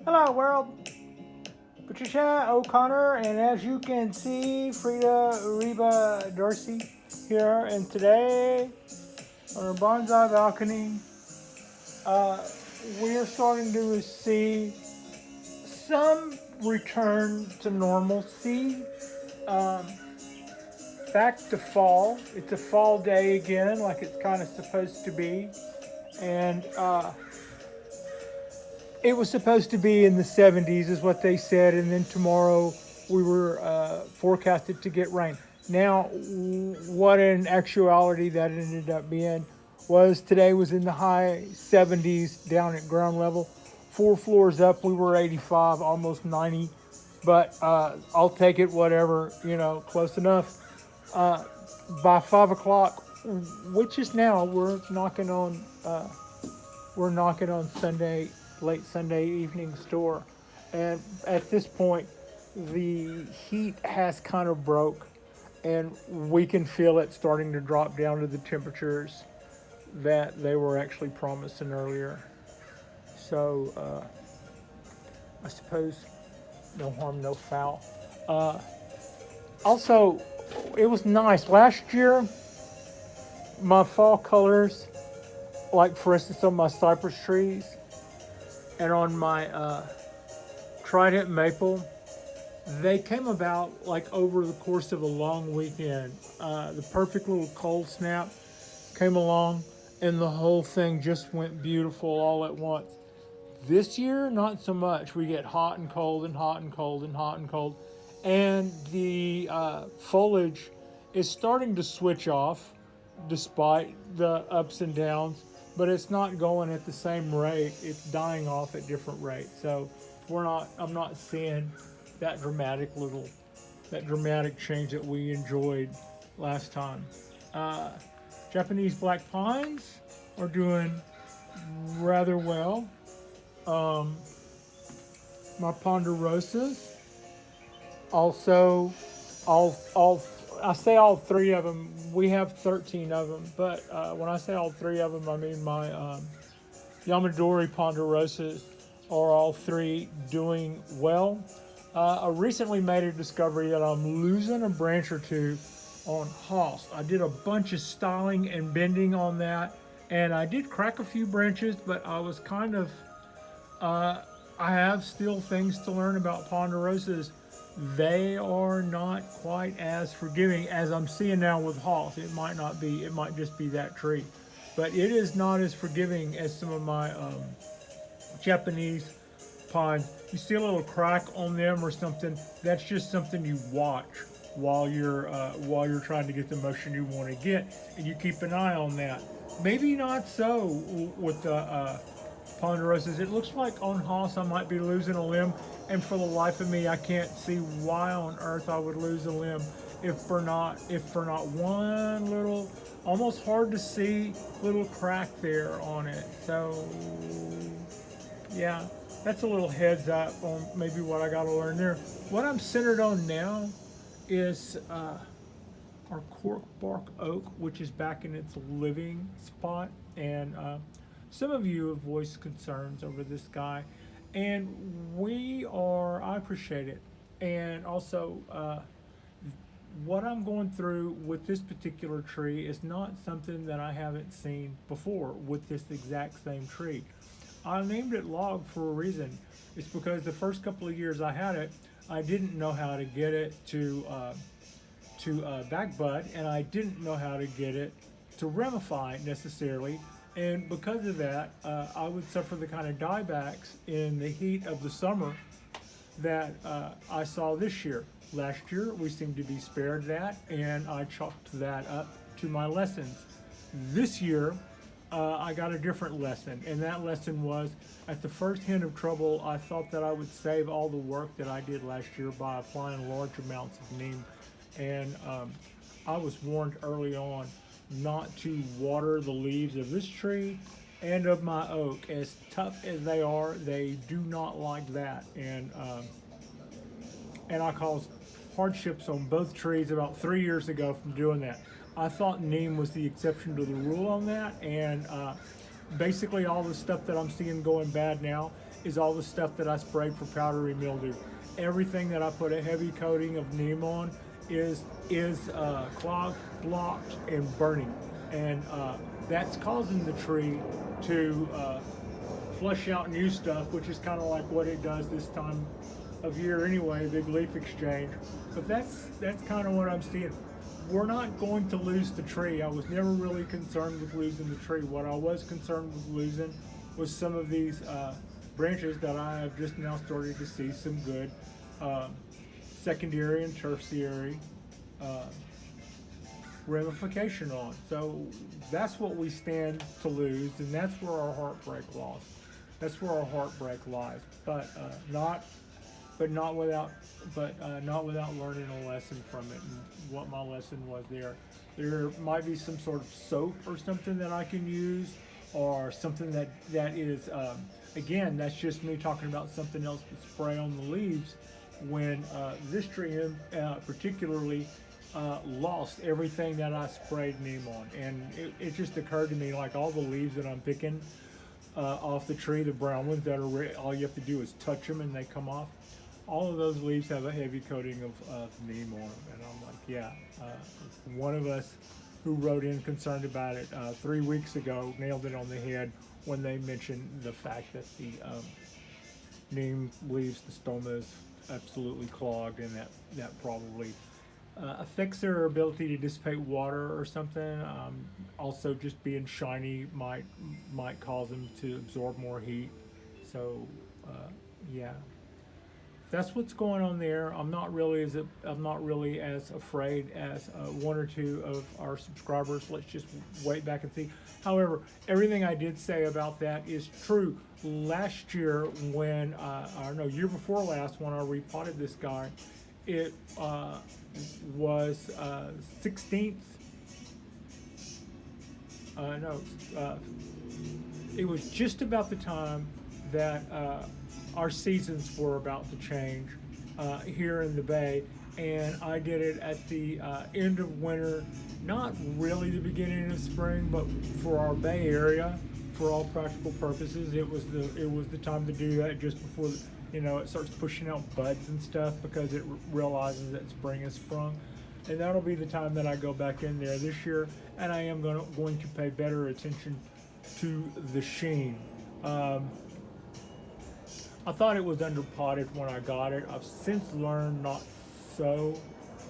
Hello, world. Patricia O'Connor, and as you can see, Frida Reba Dorsey here. And today, on our Bonsai Balcony, uh, we are starting to see some return to normalcy. Um, Back to fall. It's a fall day again, like it's kind of supposed to be. And it was supposed to be in the 70s, is what they said, and then tomorrow we were forecasted to get rain. Now, what in actuality that ended up being was today was in the high 70s down at ground level. 4 floors up, we were 85, almost 90. But I'll take it, whatever, close enough. By 5 o'clock, which is now, we're knocking on Sunday, late Sunday evening store. And at this point, the heat has kind of broke, and we can feel it starting to drop down to the temperatures that they were actually promising earlier. So I suppose no harm, no foul. Uh, Also, it was nice. Last year, my fall colors, like for instance on my cypress trees and on my trident maple, they came about like over the course of a long weekend. The perfect little cold snap came along, and the whole thing just went beautiful all at once. This year, not so much. We get hot and cold and hot and cold and hot and cold, and the foliage is starting to switch off despite the ups and downs, but it's not going at the same rate. It's dying off at different rates. So I'm not seeing that dramatic change that we enjoyed last time. Uh, Japanese black pines are doing rather well. Um, my ponderosas also, all I say all three of them. We have 13 of them, but when I say all three of them, I mean my Yamadori ponderosas are all three doing well. I recently made a discovery that I'm losing a branch or two on Haas. I did a bunch of styling and bending on that, and I did crack a few branches, but I was kind of I have still things to learn about ponderosas. They are not quite as forgiving as I'm seeing now with Haas. It might not be. It might just be that tree, but it is not as forgiving as some of my Japanese pines. You see a little crack on them or something. That's just something you watch while you're trying to get the motion you want to get, and you keep an eye on that. Maybe not so with the ponderosas. It looks like on Haas I might be losing a limb, and for the life of me, I can't see why on earth I would lose a limb if for not one little, almost hard to see little crack there on it. So yeah, that's a little heads up on maybe what I got to learn there. What I'm centered on now is our cork bark oak, which is back in its living spot, and some of you have voiced concerns over this guy, and I appreciate it. And also, what I'm going through with this particular tree is not something that I haven't seen before with this exact same tree. I named it log for a reason. It's because the first couple of years I had it, I didn't know how to get it to back bud, and I didn't know how to get it to ramify necessarily. And because of that, I would suffer the kind of diebacks in the heat of the summer that I saw this year. Last year, we seemed to be spared that, and I chalked that up to my lessons. This year, I got a different lesson, and that lesson was at the first hint of trouble, I thought that I would save all the work that I did last year by applying large amounts of neem. And I was warned early on not to water the leaves of this tree and of my oak. As tough as they are, they do not like that. And I caused hardships on both trees about 3 years ago from doing that. I thought neem was the exception to the rule on that, and basically all the stuff that I'm seeing going bad now is all the stuff that I sprayed for powdery mildew. Everything that I put a heavy coating of neem on is clogged, blocked, and burning, and that's causing the tree to flush out new stuff, which is kind of like what it does this time of year anyway, big leaf exchange. But that's kind of what I'm seeing. We're not going to lose the tree. I was never really concerned with losing the tree. What I was concerned with losing was some of these branches that I have just now started to see some good secondary and tertiary ramification on. So that's what we stand to lose, and that's where our heartbreak lies. That's where our heartbreak lies. But not without learning a lesson from it. And what my lesson was there might be some sort of soap or something that I can use, or something that is again, that's just me talking about something else to spray on the leaves. When this tree particularly lost everything that I sprayed neem on, and it just occurred to me, like all the leaves that I'm picking off the tree, the brown ones that are all you have to do is touch them and they come off. All of those leaves have a heavy coating of neem on them, and I'm like, yeah. One of us who wrote in concerned about it 3 weeks ago nailed it on the head when they mentioned the fact that the neem leaves, the stoma is absolutely clogged, and that probably affects their ability to dissipate water or something. Also, just being shiny might cause them to absorb more heat. So, yeah, that's what's going on there. I'm not really as afraid as one or two of our subscribers. Let's just wait back and see. However, everything I did say about that is true. Last year, when year before last, when I repotted this guy, it was 16th. It was just about the time that our seasons were about to change here in the Bay, and I did it at the end of winter, not really the beginning of spring, but for our Bay area, for all practical purposes, it was the time to do that, just before it starts pushing out buds and stuff, because it realizes that spring has sprung. And that'll be the time that I go back in there this year, and I am going to pay better attention to the sheen. I thought it was underpotted when I got it. I've since learned not so.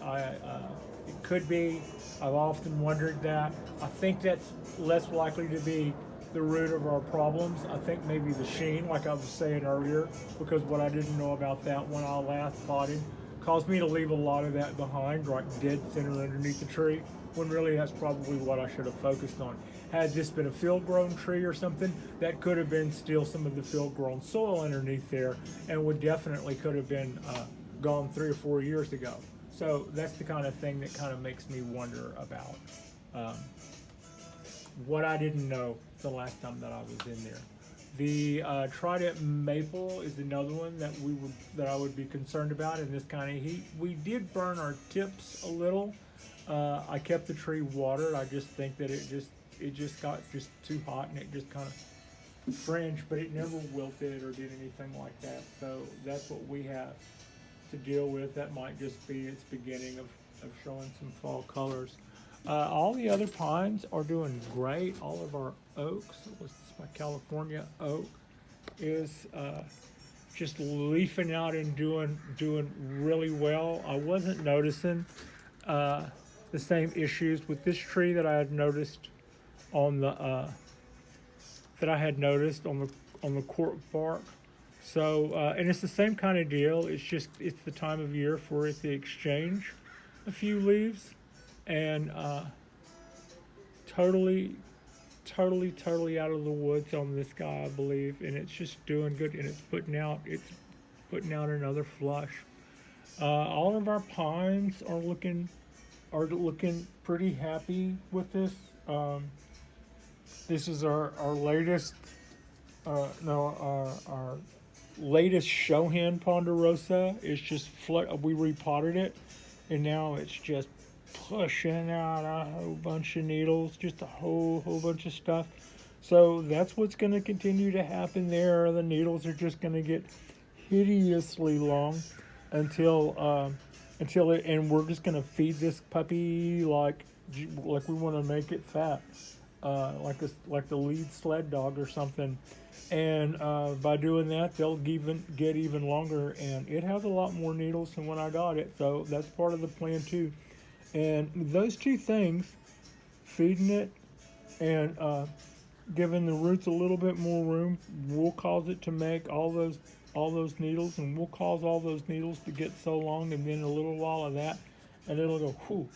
It could be. I've often wondered that. I think that's less likely to be the root of our problems. I think maybe the sheen, like I was saying earlier, because what I didn't know about that when I last potted caused me to leave a lot of that behind, right dead center underneath the tree, when really that's probably what I should have focused on. Had this been a field-grown tree or something, that could have been still some of the field-grown soil underneath there, and would definitely could have been gone 3 or 4 years ago. So that's the kind of thing that kind of makes me wonder about what I didn't know the last time that I was in there. The trident maple is another one that I would be concerned about in this kind of heat. We did burn our tips a little. I kept the tree watered. I just think that it just got too hot, and it just kind of fringed, but it never wilted or did anything like that. So that's what we have to deal with. That might just be its beginning of showing some fall colors. All the other pines are doing great. All of our oaks, this is my California oak, is just leafing out and doing really well. I wasn't noticing the same issues with this tree that I had noticed on the cork bark. So and it's the same kind of deal. It's the time of year for it to exchange a few leaves, and totally out of the woods on this guy, I believe, and it's just doing good, and it's putting out another flush. All of our pines are looking pretty happy with this. This is our latest our latest Shohan ponderosa. It's just we repotted it, and now it's just pushing out a whole bunch of needles, just a whole bunch of stuff. So that's what's going to continue to happen there. The needles are just going to get hideously long until until it, and we're just going to feed this puppy like we want to make it fat, like the lead sled dog or something. And by doing that, they'll even get even longer. And it has a lot more needles than when I got it, so that's part of the plan too. And those two things, feeding it and giving the roots a little bit more room, will cause it to make all those needles, and we'll cause all those needles to get so long, and then a little while of that, and it'll go, whew,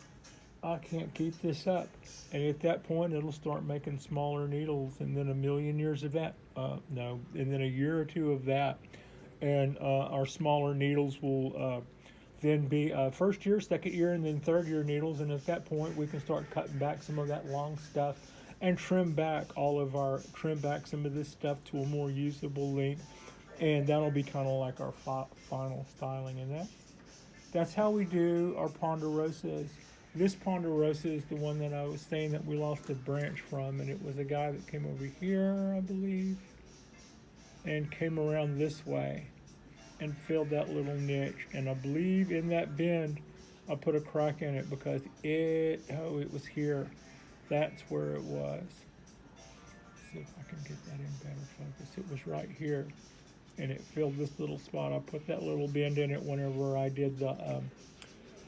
I can't keep this up. And at that point, it'll start making smaller needles, and then a million years of that, no, and then a year or two of that, and our smaller needles will then be first year, second year, and then third year needles. And at that point, we can start cutting back some of that long stuff and trim back some of this stuff to a more usable length, and that'll be kind of like our final styling. And that's how we do our ponderosas. This ponderosa is the one that I was saying that we lost a branch from, and it was a guy that came over here, I believe, and came around this way and filled that little niche. And I believe in that bend, I put a crack in it because it was here. That's where it was. Let's see if I can get that in better focus. It was right here, and it filled this little spot. I put that little bend in it whenever I did the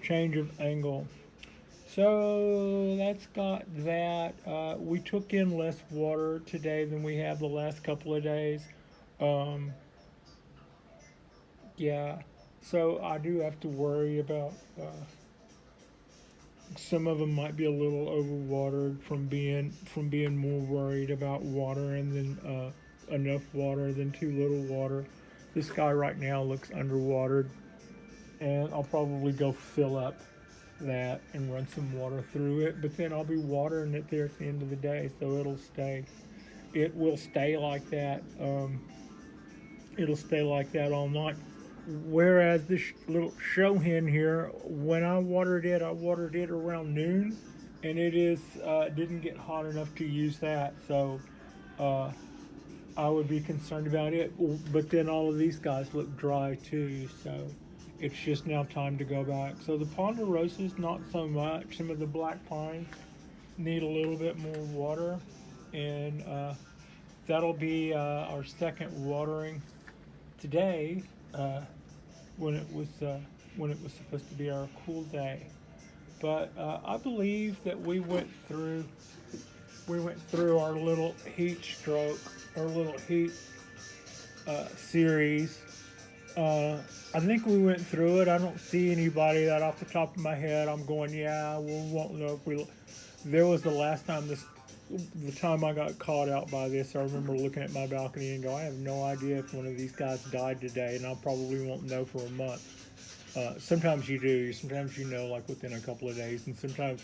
change of angle. So that's got that. We took in less water today than we have the last couple of days. Yeah, so I do have to worry about some of them might be a little overwatered from being more worried about watering than enough water than too little water. This guy right now looks underwatered, and I'll probably go fill up that and run some water through it, but then I'll be watering it there at the end of the day, so it will stay like that. It'll stay like that all night. Whereas this little show hen here, when I watered it around noon, and it didn't get hot enough to use that, so I would be concerned about it. But then all of these guys look dry too, so it's just now time to go back. So the ponderosas, not so much. Some of the black pines need a little bit more water, and that'll be our second watering today. When it was supposed to be our cool day, but I believe that we went through our little heat stroke, our little heat series. I think we went through it. I don't see anybody that off the top of my head I'm going, yeah, we won't know if we. There was the last time the time I got caught out by this. I remember looking at my balcony and go, I have no idea if one of these guys died today, and I probably won't know for a month. Sometimes you do. Sometimes you know, like within a couple of days, and sometimes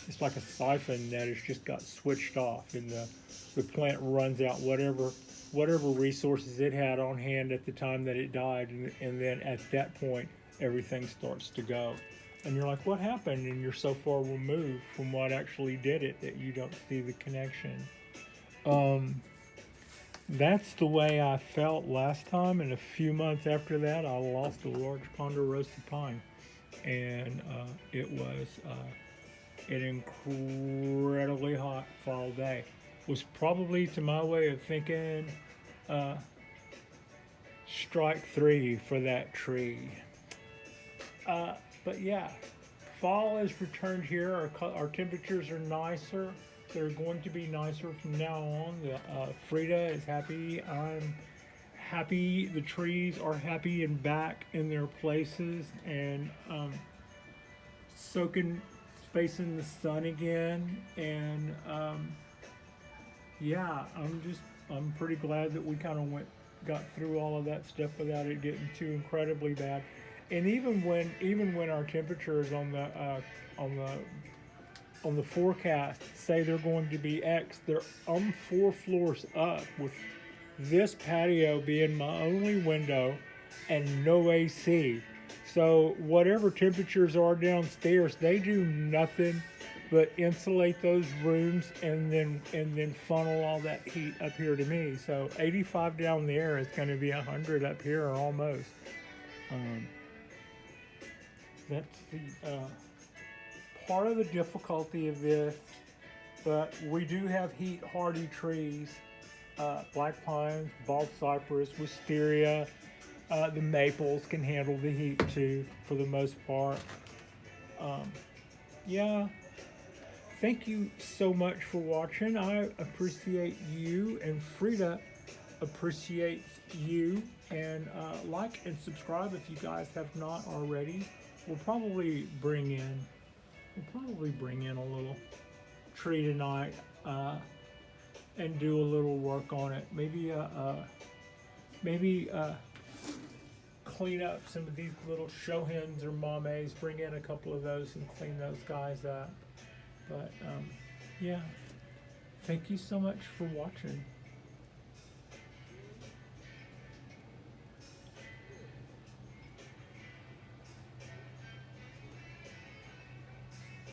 it's like a siphon that has just got switched off, and the plant runs out whatever resources it had on hand at the time that it died, and then at that point everything starts to go. And you're like, what happened? And you're so far removed from what actually did it that you don't see the connection. That's the way I felt last time, and a few months after that, I lost a large ponderosa pine. And it was an incredibly hot fall day. It was probably, to my way of thinking, strike 3 for that tree. But yeah, fall has returned here. Our temperatures are nicer. They're going to be nicer from now on. Frida is happy. I'm happy. The trees are happy and back in their places, and facing the sun again. And yeah, I'm pretty glad that we kind of got through all of that stuff without it getting too incredibly bad. And even when our temperatures on the forecast say they're going to be X, I'm 4 floors up, with this patio being my only window and no AC. So whatever temperatures are downstairs, they do nothing but insulate those rooms and then funnel all that heat up here to me. So 85 down there is going to be 100 up here or almost. That's the part of the difficulty of this, but we do have heat hardy trees, black pines, bald cypress, wisteria. The maples can handle the heat too, for the most part. Yeah, thank you so much for watching. I appreciate you, and Frida appreciates you. And like and subscribe if you guys have not already. We'll probably bring in a little tree tonight and do a little work on it. Maybe clean up some of these little show hens or mames. Bring in a couple of those and clean those guys up. But yeah, thank you so much for watching.